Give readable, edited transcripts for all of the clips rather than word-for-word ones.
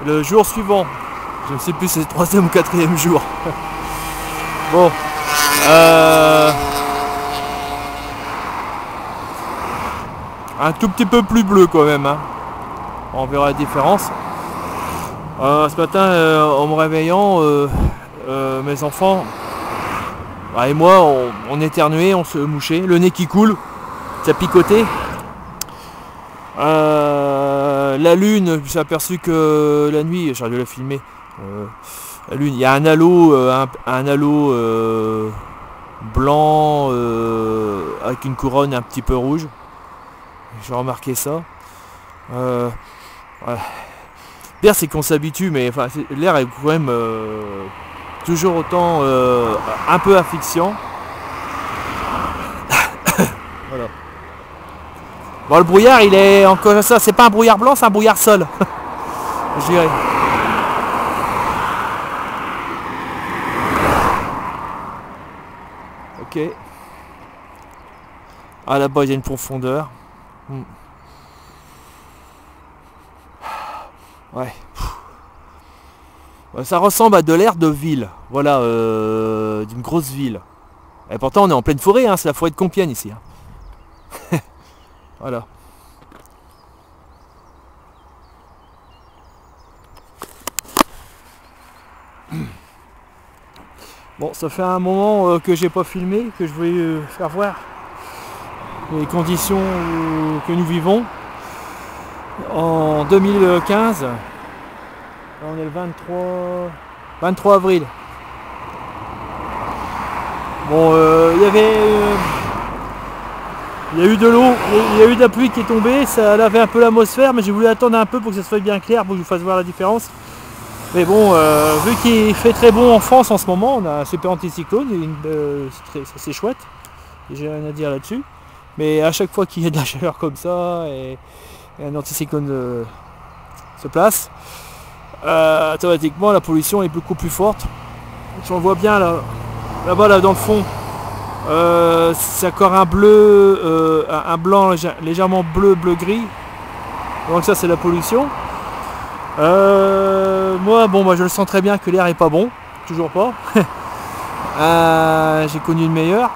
le jour suivant. Je ne sais plus si c'est le troisième ou quatrième jour. Bon. Un tout petit peu plus bleu quand même. Hein. On verra la différence. Ce matin, en me réveillant, mes enfants et moi, on éternuait, on se mouchait. Le nez qui coule, ça picotait. La lune, je me suis aperçu que la nuit, j'aurais dû la filmer. La lune, il y a un halo, blanc avec une couronne un petit peu rouge. J'ai remarqué ça. Ouais. L'air, c'est qu'on s'habitue, mais enfin, l'air est quand même toujours autant un peu asfixiant. Voilà. Bon, le brouillard, il est encore ça. C'est pas un brouillard blanc, c'est un brouillard sol. Je dirais. Ok. Ah, là-bas, il y a une profondeur. Ouais. Ça ressemble à de l'air de ville. Voilà, d'une grosse ville. Et pourtant, on est en pleine forêt, hein, c'est la forêt de Compiègne ici. Hein. Voilà. Bon, ça fait un moment que j'ai pas filmé, que je voulais faire voir les conditions que nous vivons en 2015. Là, on est le 23 avril. Bon, il y a eu de l'eau, il y a eu de la pluie qui est tombée, ça a lavé un peu l'atmosphère, mais j'ai voulu attendre un peu pour que ça soit bien clair, pour que je vous fasse voir la différence. Mais bon, vu qu'il fait très bon en France en ce moment, on a un super anticyclone, c'est chouette, j'ai rien à dire là-dessus. Mais à chaque fois qu'il y a de la chaleur comme ça, et un anticyclone se place, automatiquement la pollution est beaucoup plus forte. Si on voit bien là-bas, là dans le fond, c'est encore un bleu, un blanc légèrement bleu-gris. Donc ça, c'est la pollution. Moi, je le sens très bien que l'air est pas bon, toujours pas. J'ai connu le meilleur.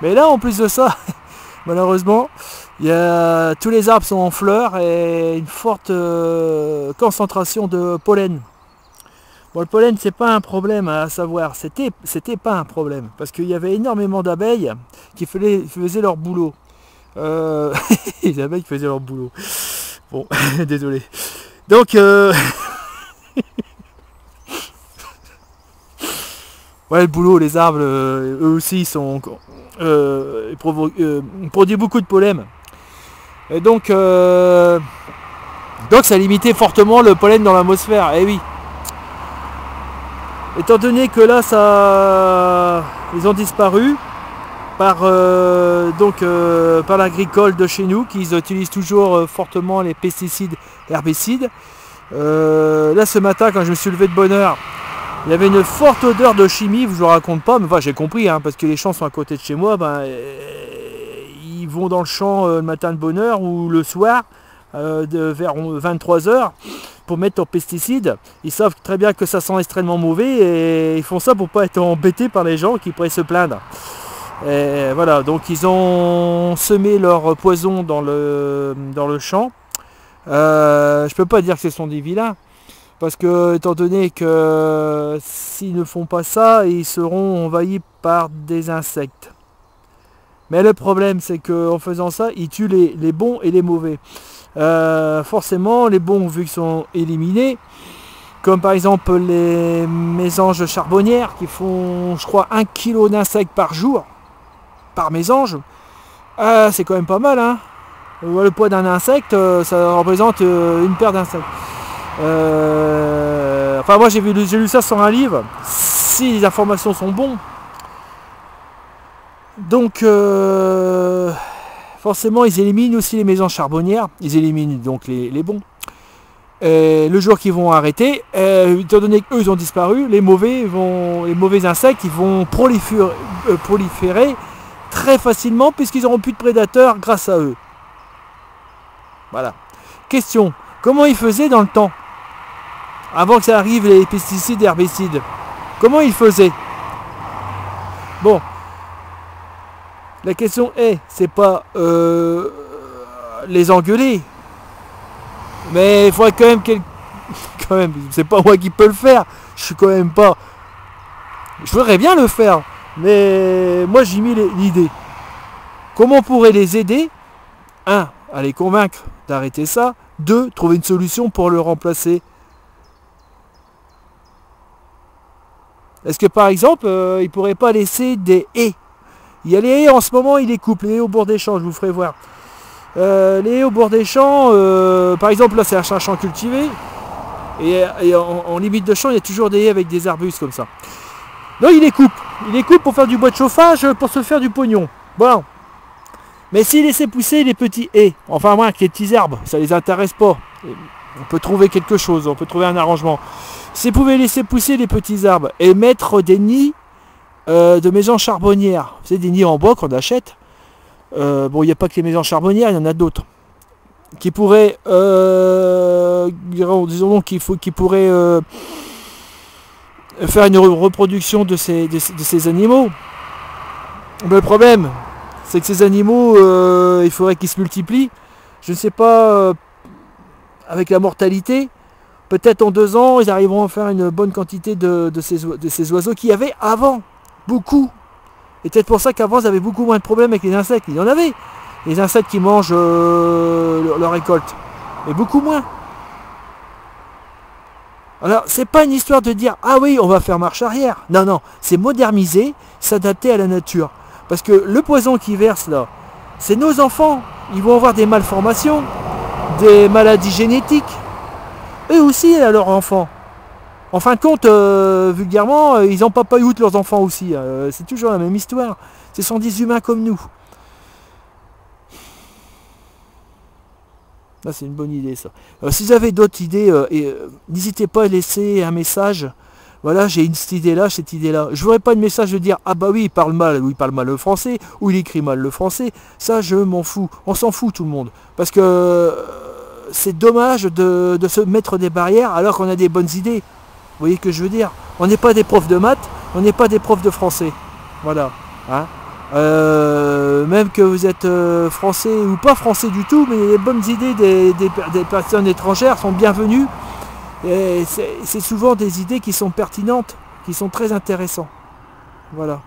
Mais là, en plus de ça, malheureusement, tous les arbres sont en fleurs et une forte concentration de pollen. Bon, le pollen, c'est pas un problème à savoir, c'était pas un problème, parce qu'il y avait énormément d'abeilles qui faisaient leur boulot. Les abeilles faisaient leur boulot. Bon, désolé. Donc, ouais, le boulot, les arbres, eux aussi, ils produisent beaucoup de pollen. Et donc ça limitait fortement le pollen dans l'atmosphère. Eh oui. Étant donné que là, ils ont disparu par l'agricole de chez nous, qui utilisent toujours fortement les pesticides, herbicides. Là, ce matin, quand je me suis levé de bonne heure, il y avait une forte odeur de chimie, je ne vous raconte pas, mais enfin, j'ai compris, hein, parce que les champs sont à côté de chez moi, ils vont dans le champ le matin de bonne heure ou le soir, vers 23 h, pour mettre leurs pesticides. Ils savent très bien que ça sent extrêmement mauvais et ils font ça pour pas être embêtés par les gens qui pourraient se plaindre. Et voilà, donc ils ont semé leur poison dans le champ. Je peux pas dire que ce sont des vilains, parce que étant donné que s'ils ne font pas ça, ils seront envahis par des insectes. Mais le problème, c'est qu'en faisant ça, ils tuent les bons et les mauvais. Forcément, les bons, vu qu'ils sont éliminés, comme par exemple les mésanges charbonnières qui font, je crois, 1 kg d'insectes par jour, par mésange, c'est quand même pas mal, hein. Le poids d'un insecte, ça représente une paire d'insectes. Enfin, moi j'ai lu ça sur un livre, si les informations sont bonnes. Donc, forcément, ils éliminent aussi les mésanges charbonnières, ils éliminent donc les bons. Le jour qu'ils vont arrêter, étant donné qu'eux ils ont disparu, les mauvais insectes, ils vont proliférer très facilement, puisqu'ils n'auront plus de prédateurs grâce à eux. Voilà. Question, comment ils faisaient dans le temps? avant que ça arrive les pesticides et herbicides. Comment ils faisaient? Bon, la question est, c'est pas les engueuler, mais il faudrait quand même quand même, c'est pas moi qui peux le faire. Je suis quand même pas. Je voudrais bien le faire, mais moi j'ai mis l'idée. Comment on pourrait les aider? 1. À les convaincre d'arrêter ça. 2. Trouver une solution pour le remplacer. Est-ce que par exemple, ils ne pourraient pas laisser des haies? Il y a les haies en ce moment, ils les coupent, les haies au bord des champs, je vous ferai voir. Les haies au bord des champs, par exemple là c'est un champ cultivé, et en limite de champ il y a toujours des haies avec des arbustes comme ça. Non, ils les coupent pour faire du bois de chauffage, pour se faire du pognon. Bon. Mais s'ils laissaient pousser les petits haies, enfin moins que les petits arbres, ça les intéresse pas. On peut trouver quelque chose, on peut trouver un arrangement. S'ils pouvaient laisser pousser les petits arbres et mettre des nids de maisons charbonnières, vous savez, des nids en bois qu'on achète. Bon, il n'y a pas que les maisons charbonnières, il y en a d'autres qui pourraient, disons donc, qui pourraient faire une reproduction de ces animaux. Le problème, c'est que ces animaux, il faudrait qu'ils se multiplient. Je ne sais pas, avec la mortalité, peut-être en 2 ans, ils arriveront à faire une bonne quantité de ces oiseaux qu'il y avait avant. Beaucoup. Et peut-être pour ça qu'avant, ils avaient beaucoup moins de problèmes avec les insectes. Il y en avait. Les insectes qui mangent leur récolte. Mais beaucoup moins. Alors, c'est pas une histoire de dire, ah oui, on va faire marche arrière. Non, non. C'est moderniser, s'adapter à la nature. Parce que le poison qu'ils versent là, c'est nos enfants. Ils vont avoir des malformations, des maladies génétiques. Eux aussi, à leurs enfants. En fin de compte, vulgairement, ils n'ont pas eu leurs enfants aussi. C'est toujours la même histoire. Ce sont des humains comme nous. Là, c'est une bonne idée, ça. Si vous avez d'autres idées, n'hésitez pas à laisser un message. Voilà, j'ai cette idée-là. Je ne voudrais pas de message de dire, ah bah oui, il parle mal le français, ou il écrit mal le français. Ça, je m'en fous. On s'en fout, tout le monde. Parce que c'est dommage de se mettre des barrières alors qu'on a des bonnes idées. Vous voyez ce que je veux dire? On n'est pas des profs de maths, on n'est pas des profs de français. Voilà. Hein, même que vous êtes français ou pas français du tout, mais les bonnes idées des personnes étrangères sont bienvenues. Et c'est souvent des idées qui sont pertinentes, qui sont très intéressantes. Voilà.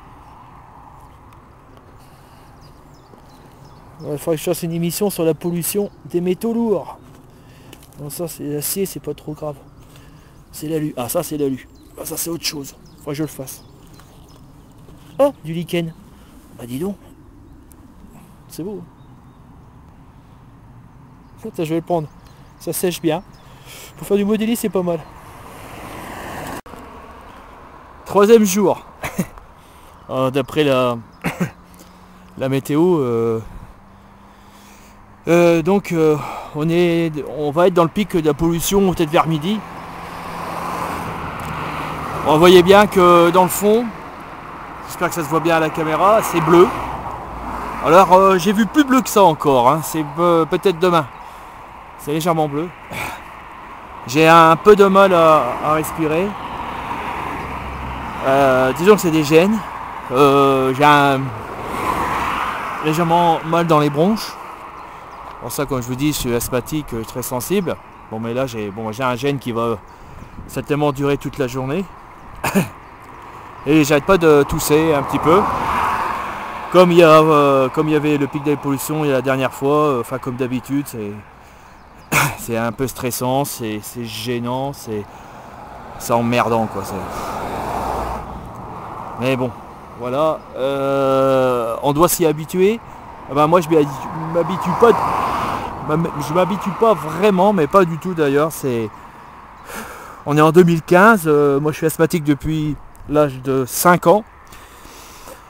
Il faudrait que je fasse une émission sur la pollution des métaux lourds. Bon, ça c'est l'acier, c'est pas trop grave. C'est l'alu. Ah, ça c'est l'alu. Ah, ça c'est autre chose. Faudrait que je le fasse. Oh, du lichen. Bah dis donc. C'est beau. Attends, je vais le prendre. Ça sèche bien. Pour faire du modélisme, c'est pas mal. 3e jour. D'après la météo, donc on va être dans le pic de la pollution peut-être vers midi. On voyait bien que dans le fond, j'espère que ça se voit bien à la caméra, c'est bleu. Alors j'ai vu plus bleu que ça encore, hein. C'est peut-être demain. C'est légèrement bleu. J'ai un peu de mal à respirer. Disons que c'est des gènes. J'ai légèrement mal dans les bronches. Pour ça, comme je vous dis, je suis asthmatique, très sensible. Bon, mais là, j'ai un gène qui va certainement durer toute la journée. Et j'arrête pas de tousser un petit peu. Comme il y avait le pic de la pollution la dernière fois, enfin comme d'habitude, c'est un peu stressant, c'est gênant, c'est emmerdant quoi. Mais bon, voilà, on doit s'y habituer. Ben, moi je m'habitue pas vraiment, mais pas du tout d'ailleurs. On est en 2015, moi je suis asthmatique depuis l'âge de 5 ans.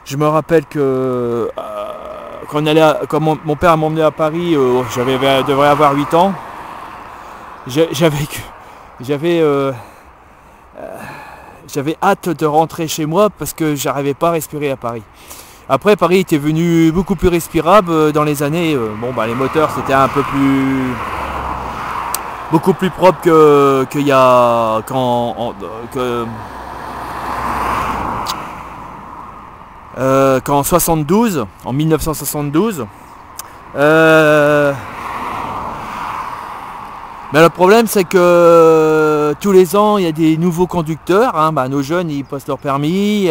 Je me rappelle que quand mon père m'emmenait à Paris, devrais avoir 8 ans. J'avais hâte de rentrer chez moi parce que j'arrivais pas à respirer à Paris. Après, Paris était venu beaucoup plus respirable dans les années. Les moteurs c'était un peu plus beaucoup plus propre qu'il y a qu'en 72, en 1972. Mais le problème c'est que tous les ans il y a des nouveaux conducteurs, hein, nos jeunes ils passent leur permis,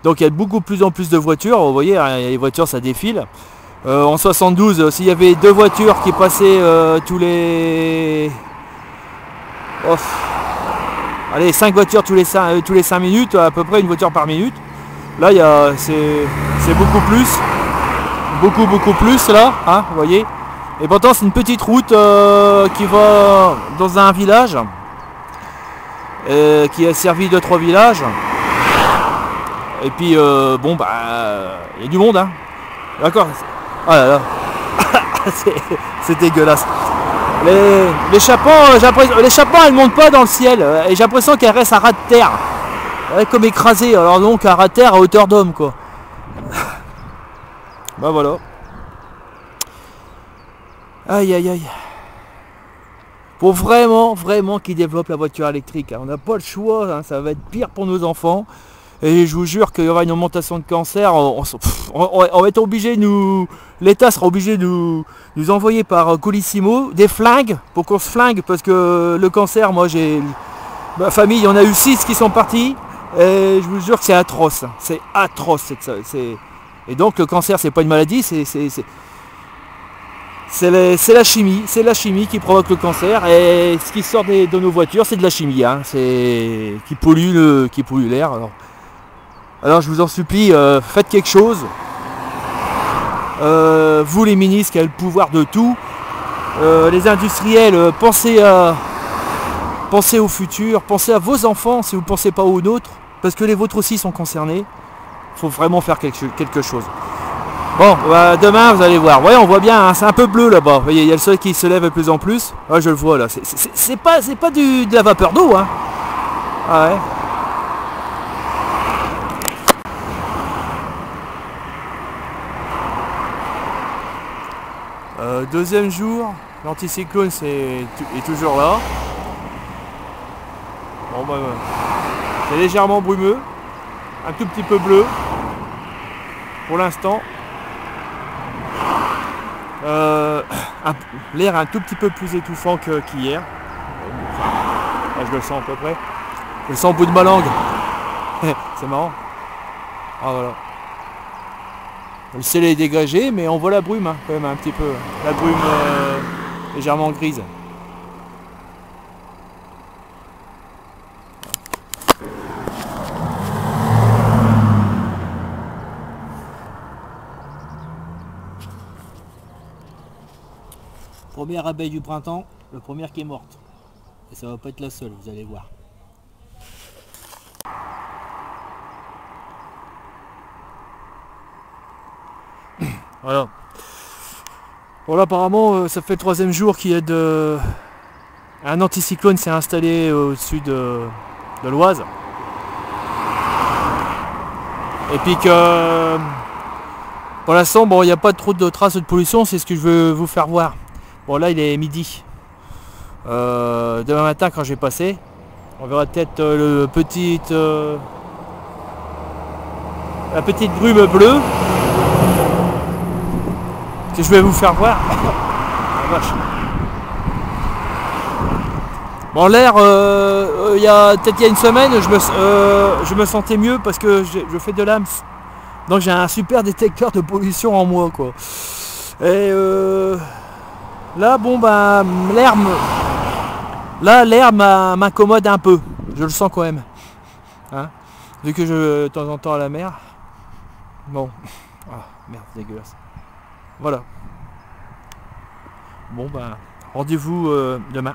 donc il y a beaucoup plus en plus de voitures, vous voyez, hein, les voitures ça défile. En 72, s'il y avait 2 voitures qui passaient tous les... Oh, allez, 5 voitures tous les 5 minutes, à peu près une voiture par minute. Là c'est beaucoup plus là, hein, vous voyez. Et pourtant c'est une petite route qui va dans un village qui a servi 2-3 villages. Et puis bon bah il y a du monde, hein. D'accord. Oh là là. c'est dégueulasse. Les chapons elles montent pas dans le ciel et j'ai l'impression qu'elles restent à ras de terre. Ouais, comme écrasées, alors donc à ras de terre à hauteur d'homme quoi. Bah voilà. Aïe aïe aïe. Faut vraiment qu'ils développent la voiture électrique. On n'a pas le choix, hein, ça va être pire pour nos enfants. Et je vous jure qu'il y aura une augmentation de cancer. On va être obligé, l'État sera obligé de nous envoyer par Colissimo des flingues pour qu'on se flingue. Parce que le cancer, moi j'ai... Ma famille, il y en a eu 6 qui sont partis. Et je vous jure que c'est atroce. C'est atroce. Et donc le cancer, c'est pas une maladie, c'est la chimie, qui provoque le cancer, et ce qui sort de nos voitures, c'est de la chimie, hein, qui pollue l'air. Alors je vous en supplie, faites quelque chose. Vous les ministres qui avez le pouvoir de tout, les industriels, pensez au futur, pensez à vos enfants si vous ne pensez pas aux nôtres, parce que les vôtres aussi sont concernés. Il faut vraiment faire quelque chose. Bon, bah, demain vous allez voir. Ouais, on voit bien, hein, c'est un peu bleu là-bas. Vous voyez, il y a le soleil qui se lève de plus en plus. Ouais, je le vois là. C'est pas de la vapeur d'eau, hein. Ah ouais. Deuxième jour, l'anticyclone est toujours là. Bon bah, c'est légèrement brumeux, un tout petit peu bleu pour l'instant. L'air est un tout petit peu plus étouffant qu'hier. Là, je le sens à peu près. Je le sens au bout de ma langue. C'est marrant. Ah voilà. Le ciel est dégagé, mais on voit la brume, hein, quand même un petit peu. La brume légèrement grise. Première abeille du printemps, la première qui est morte. Et ça va pas être la seule, vous allez voir. Voilà. Bon là apparemment ça fait le 3e jour qu'il y a un anticyclone s'est installé au-dessus de l'Oise. Et puis que pour l'instant bon il n'y a pas trop de traces de pollution, c'est ce que je veux vous faire voir. Bon là il est midi. Demain matin quand je vais passer, on verra peut-être la petite brume bleue que je vais vous faire voir. La vache. Bon l'air, il y a une semaine, je me sentais mieux parce que je fais de l'AMS. Donc j'ai un super détecteur de pollution en moi quoi. Et là bon bah l'air m'incommode un peu. Je le sens quand même. Hein, vu que je vais de temps en temps à la mer. Bon. Ah merde, dégueulasse. Voilà. Bon bah rendez-vous demain.